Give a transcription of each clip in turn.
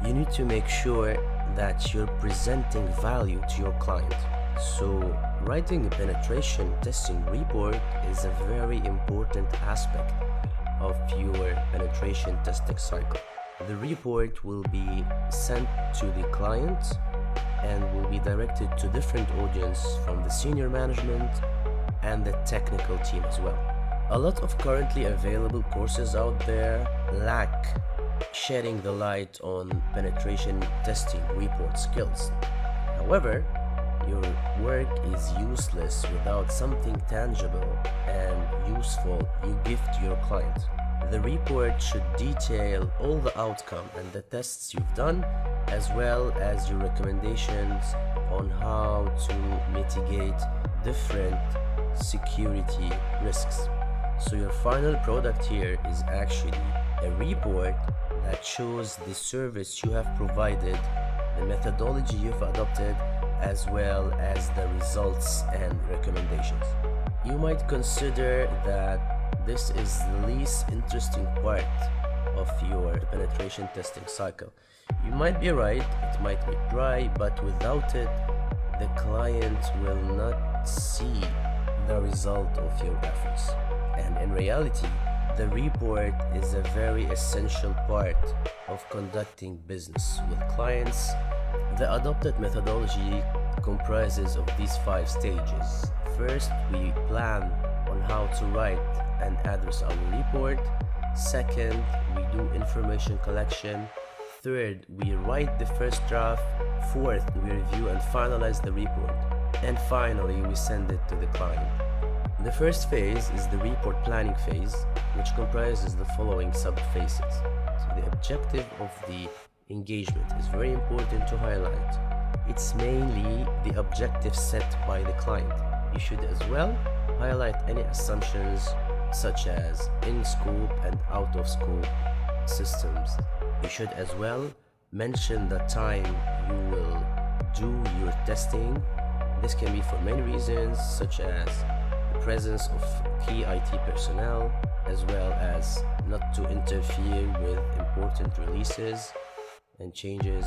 You need to make sure that you're presenting value to your client. So writing a penetration testing report is a very important aspect of your penetration testing cycle. The report will be sent to the client and will be directed to different audience from the senior management and the technical team as well. A lot of currently available courses out there lack shedding the light on penetration testing report skills. However, your work is useless without something tangible and useful you give to your client. The report should detail all the outcome and the tests you've done, as well as your recommendations on how to mitigate different security risks. So your final product here is actually a report that shows the service you have provided, the methodology you've adopted, as well as the results and recommendations. You might consider that this is the least interesting part of your penetration testing cycle. You might be right, it might be dry, but without it, the client will not see the result of your efforts. And in reality, the report is a very essential part of conducting business with clients. The adopted methodology comprises of these 5 stages. First, we plan on how to write and address our report. Second, we do information collection. Third, we write the first draft. Fourth, we review and finalize the report. And finally, we send it to the client. The first phase is the report planning phase, which comprises the following sub-phases. So the objective of the engagement is very important to highlight. It's mainly the objective set by the client. You should as well highlight any assumptions such as in-scope and out-of-scope systems. You should as well mention the time you will do your testing. This can be for many reasons, such as the presence of key IT personnel, as well as not to interfere with important releases and changes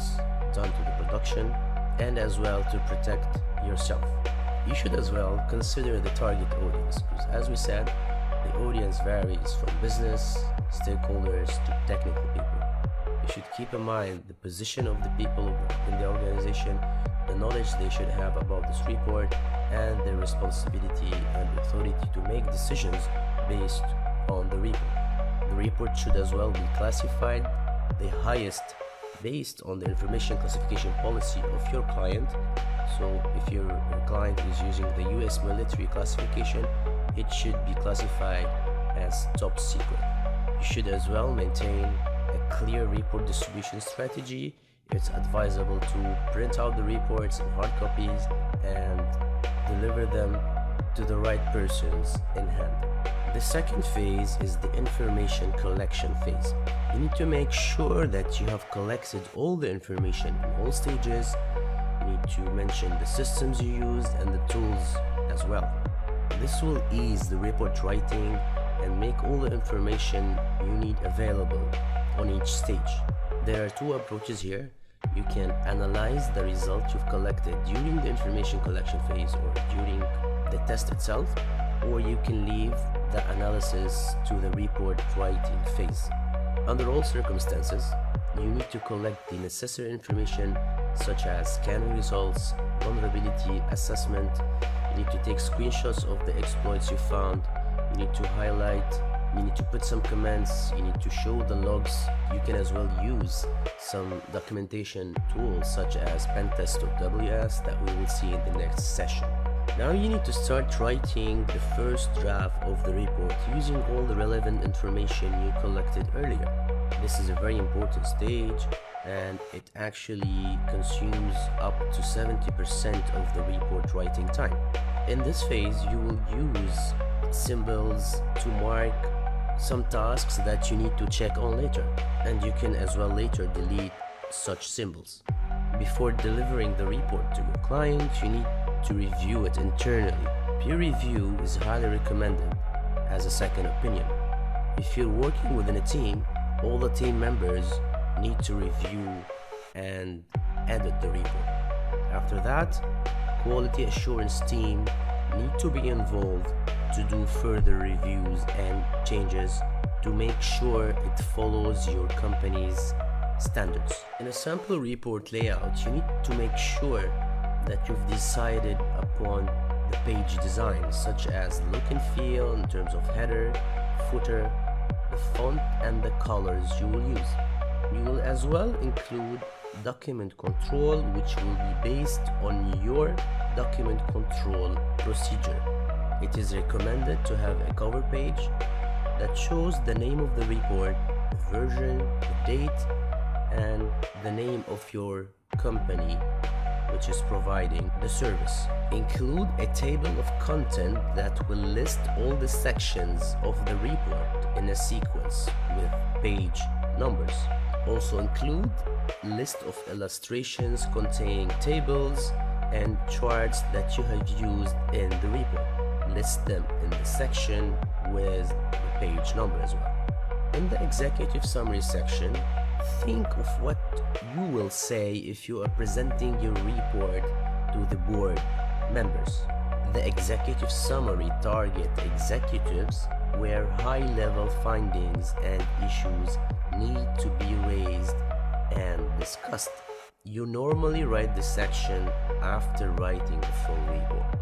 done to the production, and as well to protect yourself. You should as well consider the target audience, because as we said, the audience varies from business stakeholders to technical people. You should keep in mind the position of the people in the organization, the knowledge they should have about this report, and their responsibility and authority to make decisions based on the report. The report should as well be classified the highest based on the information classification policy of your client. So if your client is using the US military classification, it should be classified as top secret. You should as well maintain a clear report distribution strategy. It's advisable to print out the reports in hard copies and deliver them to the right persons in hand. The second phase is the information collection phase. You need to make sure that you have collected all the information in all stages. You need to mention the systems you used and the tools as well. This will ease the report writing and make all the information you need available on each stage. There are 2 approaches here. You can analyze the results you've collected during the information collection phase or during the test itself, or you can leave the analysis to the report writing phase. Under all circumstances, you need to collect the necessary information such as scanning results, vulnerability assessment. You need to take screenshots of the exploits you found. You need to highlight, you need to put some comments, you need to show the logs. You can as well use some documentation tools such as pentest.ws that we will see in the next session. Now you need to start writing the first draft of the report using all the relevant information you collected earlier. This is a very important stage and it actually consumes up to 70% of the report writing time. In this phase, you will use symbols to mark some tasks that you need to check on later, and you can as well later delete such symbols. Before delivering the report to your client, you need to review it internally. Peer review is highly recommended as a second opinion. If you're working within a team, all the team members need to review and edit the report. After that, quality assurance team need to be involved to do further reviews and changes to make sure it follows your company's standards. In a sample report layout, you need to make sure that you've decided upon the page design, such as look and feel in terms of header, footer, the font, and the colors you will use. You will as well include document control, which will be based on your document control procedure. It is recommended to have a cover page that shows the name of the report, the version, the date, and the name of your company which is providing the service. Include a table of content that will list all the sections of the report in a sequence with page numbers. Also include a list of illustrations containing tables and charts that you have used in the report. List them in the section with the page number as well. In the executive summary section, think of what you will say if you are presenting your report to the board members. The executive summary target executives where high-level findings and issues need to be raised and discussed. You normally write the section after writing the full report.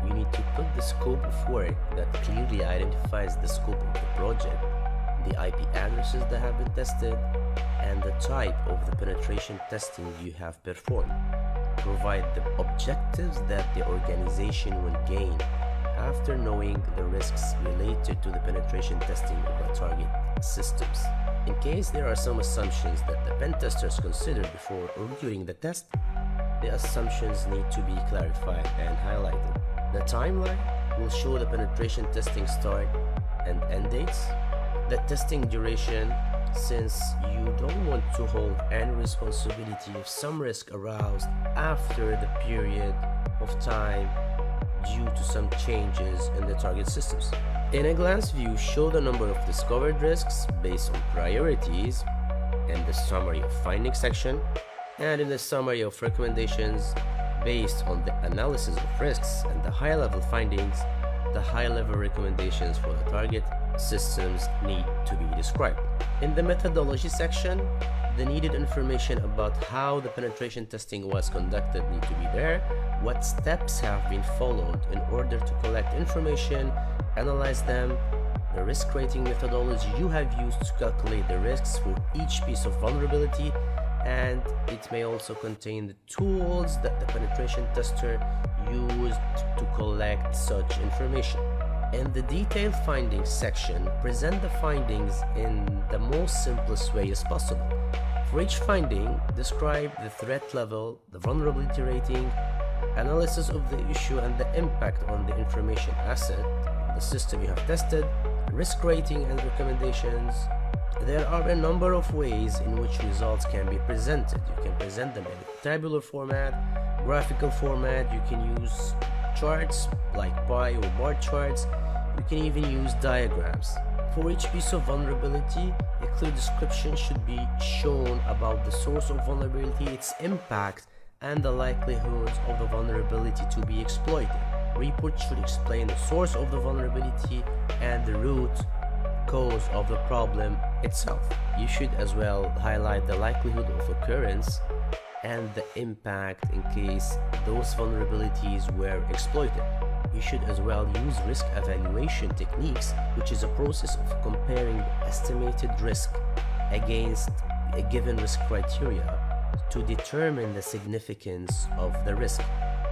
You need to put the scope of work that clearly identifies the scope of the project, the IP addresses that have been tested, and the type of the penetration testing you have performed. Provide the objectives that the organization will gain after knowing the risks related to the penetration testing of the target systems. In case there are some assumptions that the pen testers considered before or during the test, the assumptions need to be clarified and highlighted. The timeline will show the penetration testing start and end dates, the testing duration, since you don't want to hold any responsibility if some risk aroused after the period of time due to some changes in the target systems. In a glance view, show the number of discovered risks based on priorities in the summary of findings section, and in the summary of recommendations based on the analysis of risks and the high-level findings. The high-level recommendations for the target systems need to be described. In the methodology section, the needed information about how the penetration testing was conducted need to be there, what steps have been followed in order to collect information, analyze them, the risk rating methodology you have used to calculate the risks for each piece of vulnerability, and it may also contain the tools that the penetration tester used to collect such information. In the detailed findings section, present the findings in the most simplest way as possible. For each finding, describe the threat level, the vulnerability rating, analysis of the issue and the impact on the information asset, the system you have tested, risk rating and recommendations. There are a number of ways in which results can be presented. You can present them in a tabular format, graphical format, you can use charts like pie or bar charts, you can even use diagrams. For each piece of vulnerability, a clear description should be shown about the source of vulnerability, its impact, and the likelihoods of the vulnerability to be exploited. Report should explain the source of the vulnerability and the root cause of the problem itself. You should as well highlight the likelihood of occurrence and the impact in case those vulnerabilities were exploited. You should as well use risk evaluation techniques, which is a process of comparing the estimated risk against a given risk criteria to determine the significance of the risk.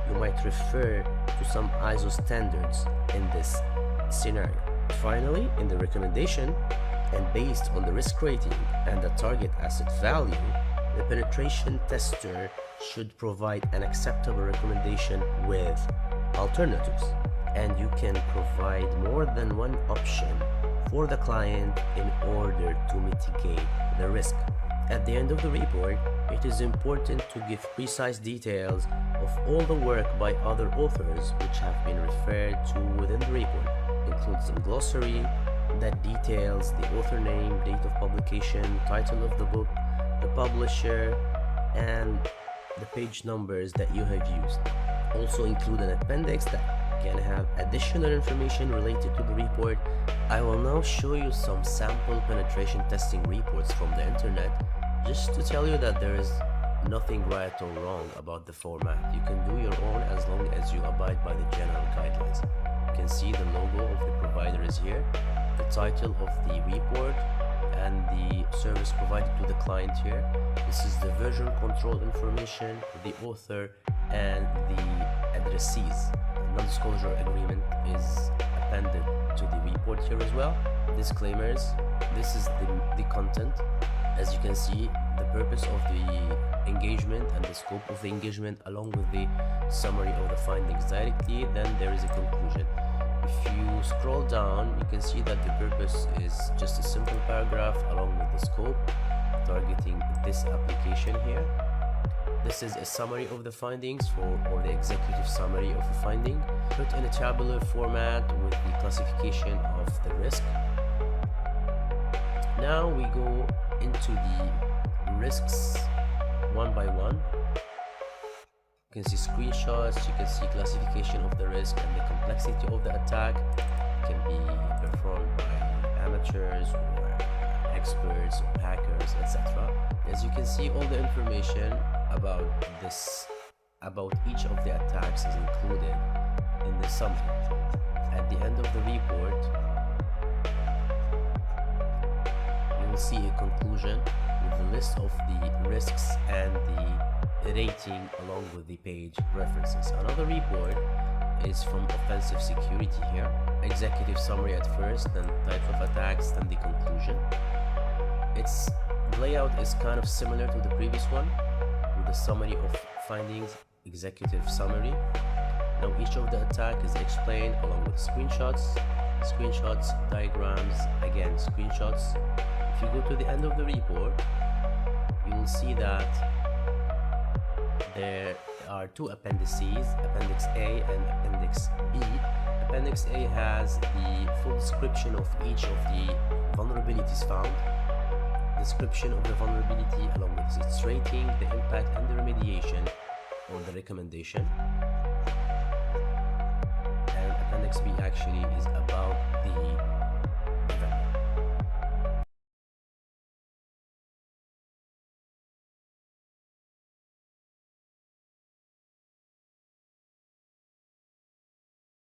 You might refer to some ISO standards in this scenario. Finally, in the recommendation, and based on the risk rating and the target asset value, the penetration tester should provide an acceptable recommendation with alternatives. And you can provide more than one option for the client in order to mitigate the risk. At the end of the report, it is important to give precise details of all the work by other authors which have been referred to within the report. Include some glossary that details the author name, date of publication, title of the book, the publisher, and the page numbers that you have used. Also include an appendix that can have additional information related to the report. I will now show you some sample penetration testing reports from the internet, just to tell you that there is nothing right or wrong about the format. You can do your own as long as you abide by the general guidelines. You can see the logo of the provider is here, the title of the report, and the service provided to the client here. This is the version control information, the author, and the addressees. The non-disclosure agreement is appended to the report here as well. Disclaimers. This is the content. As you can see, the purpose of the engagement and the scope of the engagement, along with the summary of the findings directly. Then there is a conclusion. If you scroll down, you can see that the purpose is just a simple paragraph along with the scope targeting this application here. This is a summary of the findings or the executive summary of the finding, put in a tabular format with the classification of the risk. Now we go into the risks one by one. You can see screenshots, you can see classification of the risk and the complexity of the attack. It can be performed by amateurs or experts or hackers, etc. As you can see, all the information about each of the attacks is included in the summary. At the end of the report, you will see a conclusion with the list of the risks and the rating along with the page references. Another report is from offensive security here. Executive summary at first, then type of attacks, then the conclusion. Its layout is kind of similar to the previous one, with the summary of findings, executive summary. Now each of the attack is explained along with screenshots, diagrams, again screenshots. If you go to the end of the report, you will see that there are two appendices, Appendix A and Appendix B. Appendix A has the full description of each of the vulnerabilities found, description of the vulnerability along with its rating, the impact and the remediation or the recommendation. And Appendix B actually is about